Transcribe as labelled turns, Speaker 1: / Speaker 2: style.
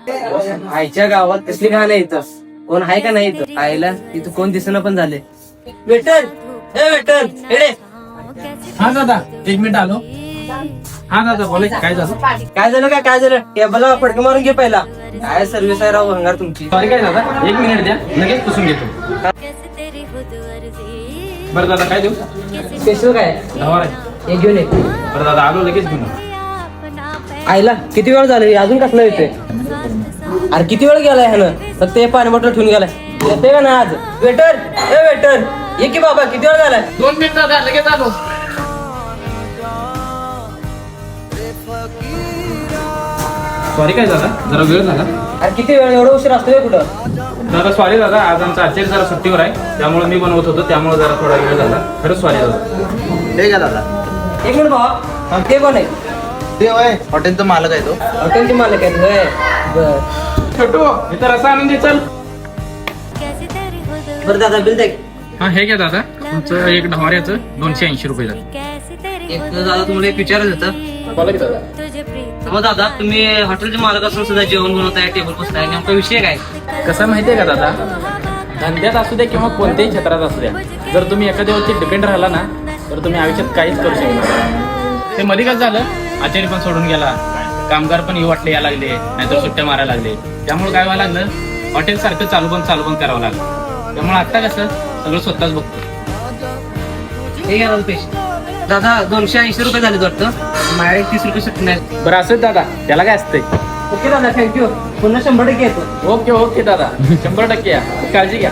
Speaker 1: आईच्या गावात कसली घाण आहे इथं? कोण आहे का नाही इथं? आईला इथं कोण दिसना पण झाले. वेटर, ए वेटर, एडे.
Speaker 2: हा दादा, एक मिनिट आलो. हा दादा बोला, काय झालं?
Speaker 1: काय झालं काय झालं? टेबलला फडके मारून घे पहिला. काय सर्व्हिस आहे राव भंगार तुमची.
Speaker 2: सॉरी काय दादा, एक मिनिट द्या, लगेच पुसून घेतो. बरं दादा, काय देऊ?
Speaker 1: स्पेशल काय?
Speaker 2: धवार आहे.
Speaker 1: हे घेऊन ये.
Speaker 2: बरं दादा, आलो लगेच घेऊन.
Speaker 1: आईला किती वेळ झाला अजून कसलं येते? अरे किती वेळ गेलाय ह्यानं? फक्त हे पाणी बॉटल ठेवून गेलाय. येते का ना आज? वेटर, ए वेटर, ये की बाबा, किती वेळ झालाय?
Speaker 2: 2 मिनिट दादा, लगेच आलो. सॉरी काय दादा, जरा वेळ झाला.
Speaker 1: अरे किती वेळ, एवढा उशीर असतोय कुठं?
Speaker 2: दादा सॉरी दादा, आज आमचा आचार्य जरा सुट्टीवर आहे, त्यामुळे मी बनवत होतो, त्यामुळे जरा थोडा वेळ झाला. खरंच सॉरी दादा.
Speaker 3: ठीक आहे दादा.
Speaker 1: एक मिनिट भावा, ते कोण आहे?
Speaker 3: ते होय हॉटेलचा मालक आहे तो.
Speaker 1: हॉटेलचे मालक आहेत होय. बर
Speaker 2: छोटू, इथं रसा आणून दे चल.
Speaker 1: बरं दादा, बिल दे.
Speaker 2: हा हे घ्या दादा, तुमचं एक ढवाऱ्याचं 280 रुपये झालं.
Speaker 1: एक दादा तुम्हाला एक विचारायचं होतं.
Speaker 2: बोला की दादा.
Speaker 1: मग दादा, तुम्ही हॉटेलचे मालक असून सुद्धा जेवण बनवताय, टेबल पुसताय, नेमका विषय काय?
Speaker 2: कसं माहितीये का दादा, धंद्यात असू द्या किंवा कोणत्याही क्षेत्रात असू द्या, जर तुम्ही एखाद्यावरती डिपेंड राहिला ना, तर तुम्ही आयुष्यात काहीच करू शकणार नाही. ते मध्ये कसं झालं, आचार्य पण सोडून गेला, कामगार पण वाटले यायला लागले, नाहीतर सुट्ट्या मारायला लागले. त्यामुळे काय व्हायला लागलं, हॉटेल सारखं चालू बंद करावं लागलं. त्यामुळे आता कसं सगळं स्वतःच बघतो.
Speaker 1: हे घ्या दादा पैसे. दादा 280 रुपये झाले वाटतं. माझ्याकडे 30 रुपये सुट्टी नाही.
Speaker 2: बरं असंच दादा, त्याला काय असतंय.
Speaker 1: ओके दादा, थँक्यू. पुन्हा 100% येतो.
Speaker 2: ओके दादा, 100% या, काळजी घ्या.